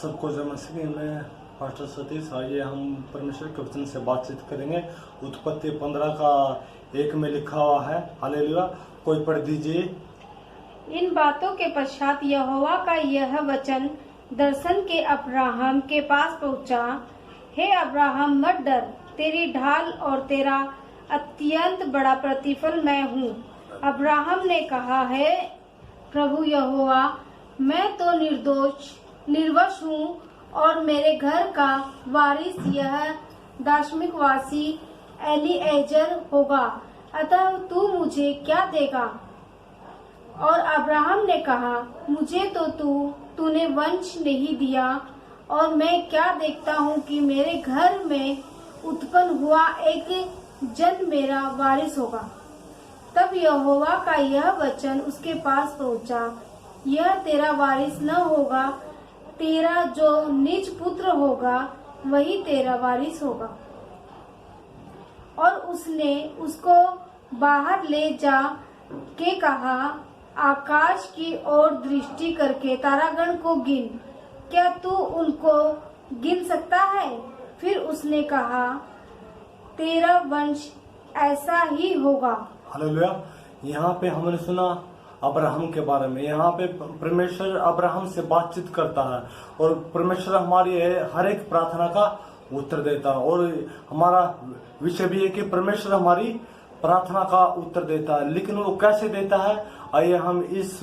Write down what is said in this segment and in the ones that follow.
सबको जय मसीह में पास्टर सतीश। आइए हम परमेश्वर के वचन से बातचीत करेंगे। उत्पत्ति 15 का 1 में लिखा हुआ है। हालेलुया। कोई पढ़ दीजिए। इन बातों के पश्चात यहोवा का यह वचन दर्शन के अब्राहम के पास पहुंचा। हे अब्राहम, मत डर, तेरी ढाल और तेरा अत्यंत बड़ा प्रतिफल मैं हूँ। अब्राहम ने कहा, है प्रभु यहोवा, मैं तो निर्वश हूँ और मेरे घर का वारिस यह दाशमिक वासी एलीएजर होगा, अतः तू मुझे क्या देगा? और अब्राहम ने कहा, मुझे तो तूने वंश नहीं दिया, और मैं क्या देखता हूँ कि मेरे घर में उत्पन्न हुआ एक जन मेरा वारिस होगा। तब यहोवा का यह वचन उसके पास पहुंचा, यह तेरा वारिस न होगा, तेरा जो निज पुत्र होगा वही तेरा वारिस होगा। और उसने उसको बाहर ले जा के कहा, आकाश की ओर दृष्टि करके तारागण को गिन, क्या तू उनको गिन सकता है? फिर उसने कहा, तेरा वंश ऐसा ही होगा। हालेलुया। यहाँ पे हमने सुना अब्राहम के बारे में। यहाँ पे परमेश्वर अब्राहम से बातचीत करता है और परमेश्वर हमारी हर एक प्रार्थना का उत्तर देता है। और हमारा विषय भी है कि परमेश्वर हमारी प्रार्थना का उत्तर देता है, लेकिन वो कैसे देता है? आइए हम इस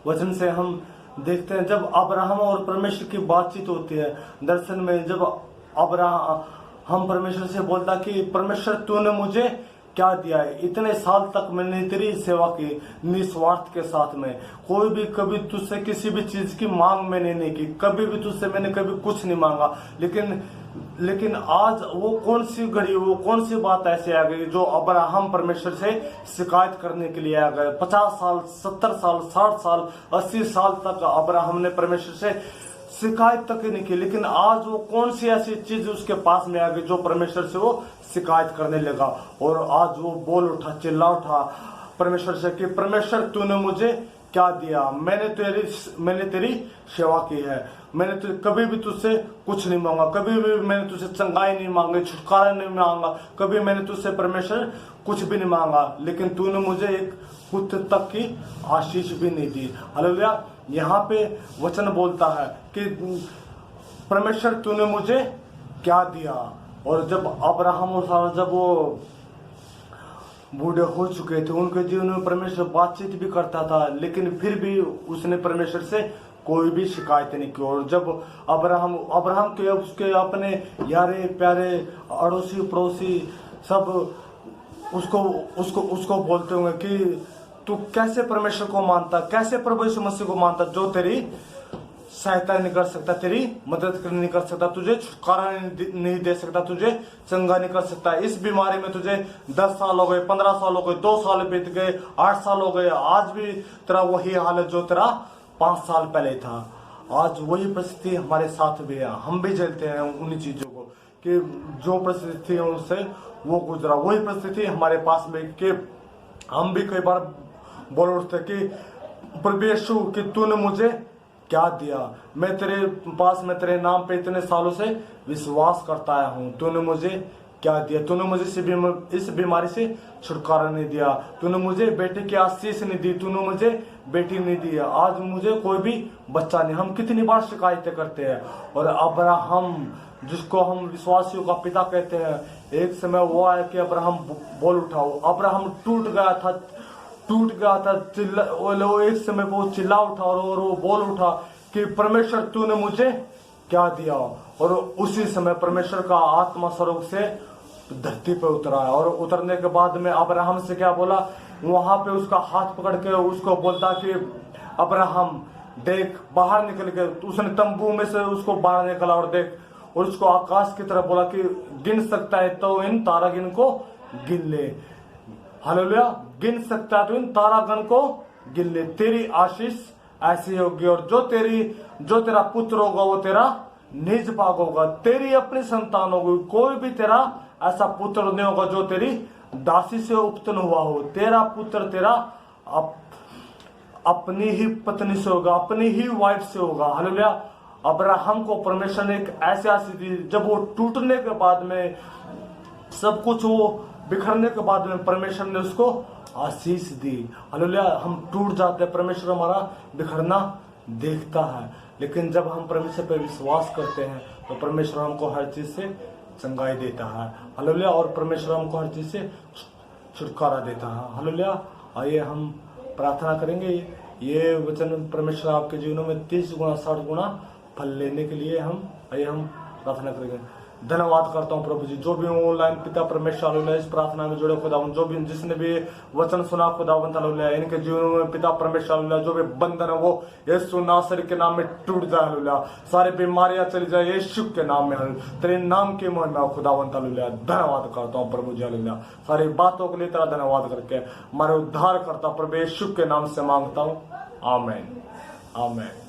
वचन से हम देखते हैं। जब अब्राहम और परमेश्वर की बातचीत होती है दर्शन में, जब हम परमेश्वर से बोलता कि परमेश्वर तूने मुझे क्या दिया है? इतने साल तक मैंने तेरी सेवा की निस्वार्थ के साथ में। कोई भी कभी तुझसे किसी भी चीज की मांग मैंने नहीं की, कभी भी तुझसे मैंने कभी कुछ नहीं मांगा। लेकिन आज वो कौन सी घड़ी, वो कौन सी बात ऐसी आ गई जो अब्राहम परमेश्वर से शिकायत करने के लिए आ गए। 50 साल, 70 साल, 60 साल, 80 साल तक अब्राहम ने परमेश्वर से शिकायत तक नहीं की, लेकिन आज वो कौन सी ऐसी चीज उसके पास में आ गई जो परमेश्वर से वो शिकायत करने लगा। और आज वो बोल उठा, चिल्ला उठा परमेश्वर से कि परमेश्वर तूने मुझे क्या दिया? मैंने तेरी सेवा की है, मैंने कभी भी तुझसे कुछ नहीं मांगा, कभी भी मैंने तुझसे चंगाई नहीं मांगी, छुटकारा नहीं मांगा, कभी मैंने तुझसे परमेश्वर कुछ भी नहीं मांगा, लेकिन तूने मुझे एक पुत्र तक की आशीष भी नहीं दी। हालेलुया। यहाँ पे वचन बोलता है कि परमेश्वर तूने मुझे क्या दिया? और जब अब्राहम और सारा जब वो बूढ़े हो चुके थे, उनके जीवन में परमेश्वर बातचीत भी करता था, लेकिन फिर भी उसने परमेश्वर से कोई भी शिकायत नहीं की। और जब अब्राहम के उसके अपने यारे प्यारे अड़ोसी पड़ोसी सब उसको बोलते होंगे कि तू कैसे परमेश्वर को मानता, कैसे प्रभु यीशु मसीह को मानता, जो तेरी सहायता नहीं कर सकता, तेरी मदद नहीं कर सकता, तुझे छुटकारा नहीं दे सकता, तुझे चंगा नहीं कर सकता। इस बीमारी में तुझे 10 साल हो गए, 15 साल हो गए, 2 साल बीत गए, 8 साल हो गए, आज भी तेरा वही हाल है जो तेरा 5 साल पहले था। आज वही परिस्थिति हमारे साथ भी है। हम भी झेलते हैं उन्हीं चीजों को कि जो परिस्थिति है उनसे वो गुजरा। वही परिस्थिति हमारे पास में कि हम भी कई बार बोल उठते कि प्रभु यीशु कि तूने मुझे क्या दिया? मैं तेरे पास में तेरे नाम पे इतने सालों से विश्वास करता आया हूँ, तूने मुझे क्या दिया? तूने मुझे इस बीमारी से छुटकारा नहीं दिया, तूने मुझे बेटे की आशीष नहीं दी, तूने मुझे बेटी नहीं दी, आज मुझे कोई भी बच्चा नहीं। हम कितनी बार शिकायतें करते हैं। और अब्राहम जिसको हम विश्वासियों का पिता कहते हैं, एक समय वो आया कि अब्राहम बोल उठाओ। अब्राहम टूट गया था, एक समय वो चिल्ला उठा और वो बोल उठा कि परमेश्वर तूने मुझे क्या दिया? और उसी समय परमेश्वर का आत्मा स्वर्ग से धरती पे उतरा। और उतरने के बाद में अब्राहम से क्या बोला? वहां पे उसका हाथ पकड़ के उसको बोलता कि अब्राहम देख, बाहर निकल के। उसने तंबू में से उसको बाहर निकला और देख, और उसको आकाश की तरफ बोला कि गिन सकता है तो इन तारागण को गिन ले। हालेलुया। गिन सकता है तो इन तारागण को गिन ले, तेरी आशीष ऐसी होगी। और जो तेरा पुत्र होगा वो तेरा निज भाग होगा, तेरी अपनी संतान होगी। कोई भी तेरा ऐसा पुत्र नहीं होगा जो तेरी दासी से उत्पन्न हुआ हो। तेरा पुत्र तेरा अपनी ही पत्नी से होगा, अपनी ही वाइफ से होगा। हालेलुया। अब्राहम को परमेश्वर ने एक ऐसी आशीष दी, जब वो टूटने के बाद में सब कुछ वो बिखरने के बाद में परमेश्वर ने उसको आशीष दी। हालेलुया। हम टूट जाते हैं, परमेश्वर हमारा बिखरना देखता है, लेकिन जब हम परमेश्वर पर विश्वास करते हैं तो परमेश्वर हमको हर चीज से चंगाई देता है। हालेलुया। और परमेश्वर हमको हर चीज से छुटकारा देता है। हालेलुया। आइए हम प्रार्थना करेंगे, ये वचन परमेश्वर आपके जीवनों में 30 गुना 60 गुना फल लेने के लिए हम प्रार्थना करेंगे। धन्यवाद करता हूँ प्रभु जी, जो भी ऑनलाइन पिता परमेश्वर हालेलुया इस प्रार्थना में जुड़े खुदावन, जो भी जिसने भी वचन सुना खुदावन हालेलुया, इनके जीवनों में पिता परमेश्वर हालेलुया जो भी बंधन है वो यीशु नासरी के नाम में टूट जाए हालेलुया। सारी बीमारियां चली जाए यीशु के नाम में हालेलुया। तेरे नाम की महिमा खुदावन हालेलुया। धन्यवाद करता हूँ प्रभु जी हालेलुया। सारी बातों के लिए तेरा धन्यवाद करके हमारे उद्धार करता प्रभु यीशु के नाम से मांगता हूँ। आमीन आमीन।